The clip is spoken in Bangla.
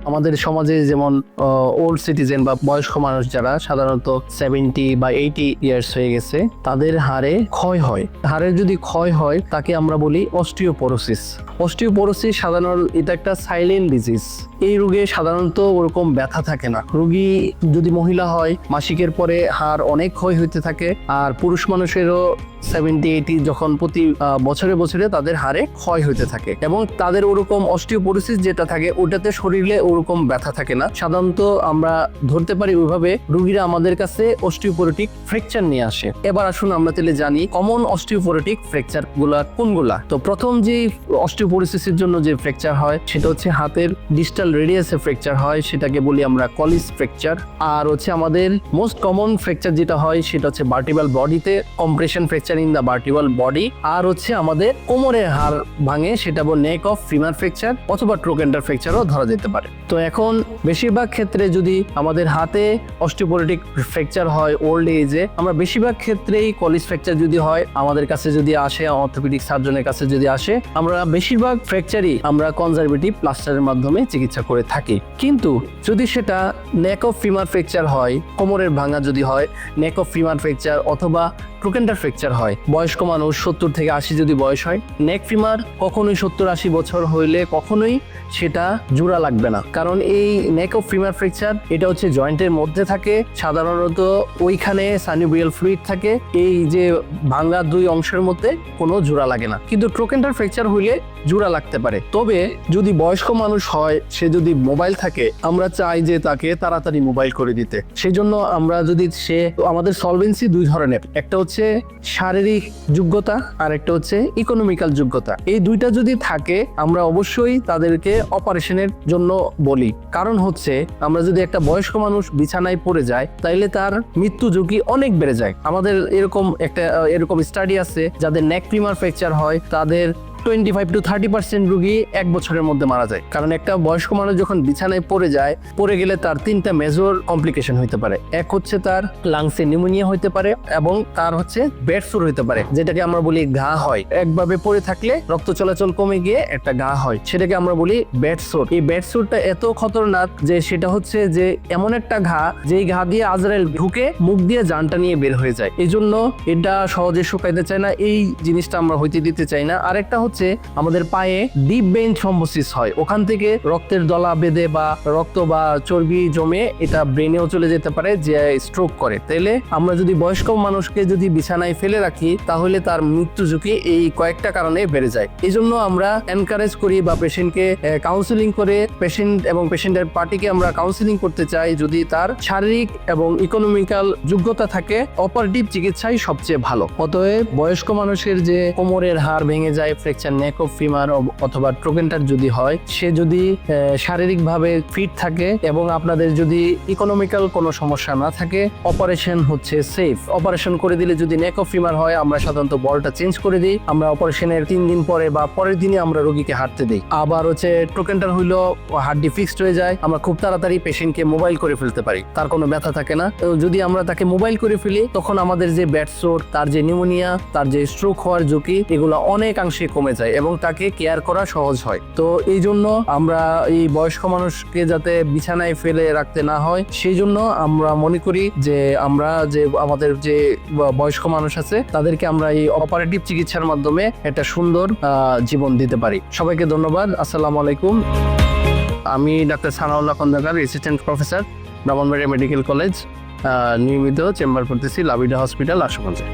আমাদের সমাজে যেমন ওল্ড সিটিজেন বা বয়স্ক মানুষ যারা সাধারণত 70 বা 80 ইয়ার্স হয়ে গেছে, তাদের হাড়ে ক্ষয় হয়। হাড়ের যদি ক্ষয় হয় তাকে আমরা বলি অস্টিওপোরোসিস। অস্টিওপোরোসিস সাধারণত এটা একটা সাইলেন্ট ডিজিজ। এই রোগে সাধারণত ওরকম ব্যথা থাকে না। রোগী যদি মহিলা হয়, মাসিকের পরে হাড় অনেক ক্ষয় হইতে থাকে। আর পুরুষ মানুষেরও 70-80 যখন প্রতি বছরে বছরে তাদের হাড়ে ক্ষয় হইতে থাকে, এবং তাদের ওরকম অস্টিওপোরোসিস যেটা থাকে ওটাতে শরীরে ওরকম ব্যথা থাকে না। সাধারণত আমরা ধরতে পারি ওইভাবে রোগীরা আমাদের কাছে অস্টিওপোরোটিক ফ্র্যাকচার নিয়ে আসে। এবার আসুন আমরা তাহলে জানি কমন অস্টিওপোরোটিক ফ্র্যাকচার গুলা কোনগুলা। তো প্রথম যে অস্টিওপোরোসিসের জন্য যে ফ্র্যাকচার হয় সেটা হচ্ছে হাতের ডিস্টাল রেডিয়াসে ফ্র্যাকচার হয়, সেটাকে বলি আমরা কলিস ফ্র্যাকচার। আর হচ্ছে আমাদের মোস্ট কমন ফ্র্যাকচার যেটা হয় সেটা হচ্ছে ভার্টিব্রাল বডিতে compression fracture in the vertebral body. আর হচ্ছে আমাদের কোমরের হাড় ভাঙে, সেটা নেক অফ ফিমার ফ্র্যাকচার অথবা ট্রোকেন্টার ফ্র্যাকচারও ধরা যেতে পারে। তো এখন বেশিরভাগ ক্ষেত্রে যদি আমাদের হাতে অস্টিওপোরোটিক ফ্র্যাকচার হয় ওল্ড এজে, আমরা বেশিরভাগ ক্ষেত্রেই কলিস ফ্র্যাকচার যদি হয় আমাদের কাছে যদি আসে, অর্থোপেডিক সার্জনের কাছে যদি আসে, আমরা বেশিরভাগ ফ্র্যাকচারই আমরা কনজারভেটিভ প্লাস্টারের মাধ্যমে চিকিৎসা করে থাকি। কিন্তু যদি সেটা নেক অফ ফিমার ফ্র্যাকচার হয়, কোমরের ভাঙা যদি হয়, নেক অফ ফিমার ফ্র্যাকচার অথবা ট্রোকেন্টার ফ্র্যাকচার হয়, বয়স্ক মানুষ 70 থেকে 80 যদি বয়স হয়, নেক ফিমার কখনোই 70-80 বছর হইলে কখনোই সেটা জোড়া লাগবে না। কারণ এই নেক অফ ফিমার ফ্র্যাকচার এটা হচ্ছে জয়েন্টের মধ্যে থাকে, সাধারণত ওইখানে সাইনোভিয়াল ফ্লুইড থাকে, এই যে ভাঙা দুই অংশের মধ্যে কোনো জোড়া লাগে না। কিন্তু ট্রোকেন্টার ফ্র্যাকচার হইলে জোড়া লাগতে পারে। তবে যদি বয়স্ক মানুষ হয়, সে যদি মোবাইল থাকে, আমরা চাই যে তাকে তাড়াতাড়ি মোবাইল করে দিতে। সেই জন্য আমরা যদি আমাদের সলভেন্সি দুই ধরনের, একটা হচ্ছে শারীরিক যোগ্যতা আর একটা হচ্ছে ইকোনমিক্যাল যোগ্যতা। এই দুইটা যদি থাকে আমরা অবশ্যই তাদেরকে অপারেশনের জন্য বলি। কারণ হচ্ছে আমরা যদি একটা বয়স্ক মানুষ বিছানায় পড়ে যায় তাইলে তার মৃত্যু ঝুঁকি অনেক বেড়ে যায়। আমাদের এরকম স্টাডি আছে যাদের নেক ফিমার ফ্র্যাকচার হয় তাদের 25-30% রোগী 1 বছরের মধ্যে মারা যায়। কারণ একটা বয়স্ক মানুষ যখন বিছানায় পড়ে গেলে তার 3টা মেজর কমপ্লিকেশন হইতে পারে। এক হচ্ছে তার লাংসে নিউমোনিয়া হইতে পারে, এবং তার হচ্ছে বেড সোর হইতে পারে, যেটাকে আমরা বলি ঘা হয়। একভাবে পড়ে থাকলে রক্ত চলাচল কমে গিয়ে একটা ঘা হয়, সেটাকে আমরা বলি বেড সোর। এই বেড সোরটা এত খতরনাক যে সেটা হচ্ছে যে এমন একটা ঘা, যেই ঘা দিয়ে আজরাইল ঢুকে মুখ দিয়ে জানটা নিয়ে বের হয়ে যায়। এই জন্য এটা সহজে শুকাইতে চায় না, এই জিনিসটা আমরা হইতে দিতে চাই না। আরেকটা হচ্ছে আমাদের পায়ে ডিপ ভেইন থ্রম্বোসিস হয়, ওখান থেকে রক্তের দলা বেঁধে বা রক্ত বা চর্বি জমে এটা ব্রেনেও চলে যেতে পারে, যে স্ট্রোক করে। তাইলে আমরা যদি বয়স্ক মানুষকে যদি বিছানায় ফেলে রাখি তাহলে তার মৃত্যু ঝুঁকি এই কয়েকটা কারণে বেড়ে যায়। এই জন্য আমরা এনকারেজ করি বা পেশেন্টকে কাউন্সিলিং করে পেশেন্টের পার্টিকে আমরা কাউন্সিলিং করতে চাই, যদি তার শারীরিক এবং ইকোনমিক্যাল যোগ্যতা থাকে অপারেটিভ চিকিৎসাই সবচেয়ে ভালো। অতএব বয়স্ক মানুষের যে কোমরের হাড় ভেঙে যায়, ফ্র্যাকচার নেক অফ ফিমার অথবা ট্রোকেন্টার যদি হয়, সে যদি শারীরিকভাবে ফিট থাকে এবং আপনাদের যদি ইকোনমিক্যাল কোনো সমস্যা না থাকে, অপারেশন হচ্ছে সেফ। অপারেশন করে দিলে যদি নেক অফ ফিমার হয় আমরা সাধারণত বলটা চেঞ্জ করে দিই, আমরা অপারেশনের 3 দিন পরে বা পরের দিনে আমরা রোগীকে হাঁটতে দিই। আবার হচ্ছে ট্রোকেন্টার হইলো হাড্ডি ফিক্সড হয়ে যায়, আমরা খুব তাড়াতাড়ি পেশেন্টকে মোবাইল করে ফেলতে পারি, তার কোনো ব্যথা থাকে না। যদি আমরা তাকে মোবাইল করে ফেলি তখন আমাদের যে বেড সোর, তার যে নিউমোনিয়া, তার যে স্ট্রোক হওয়ার ঝুঁকি, এগুলো অনেকাংশে কমে যায় এবং তাকে কেয়ার করা সহজ হয়। তো এই জন্য আমরা এই বয়স্ক মানুষকে যাতে বিছানায় ফেলে রাখতে না হয়, সেই জন্য আমরা মনে করি যে আমরা যে আমাদের যে বয়স্ক মানুষ আছে তাদেরকে আমরা এই অপারেটিভ চিকিৎসার মাধ্যমে একটা সুন্দর জীবন দিতে পারি। সবাইকে ধন্যবাদ। আসসালামু আলাইকুম। আমি ডাক্তার Sanaullah Khandakar, assistant professor, Brahmanbaria medical college, নিয়মিত চেম্বার করতেছি লাভিডা হসপিটাল, আশুগঞ্জে।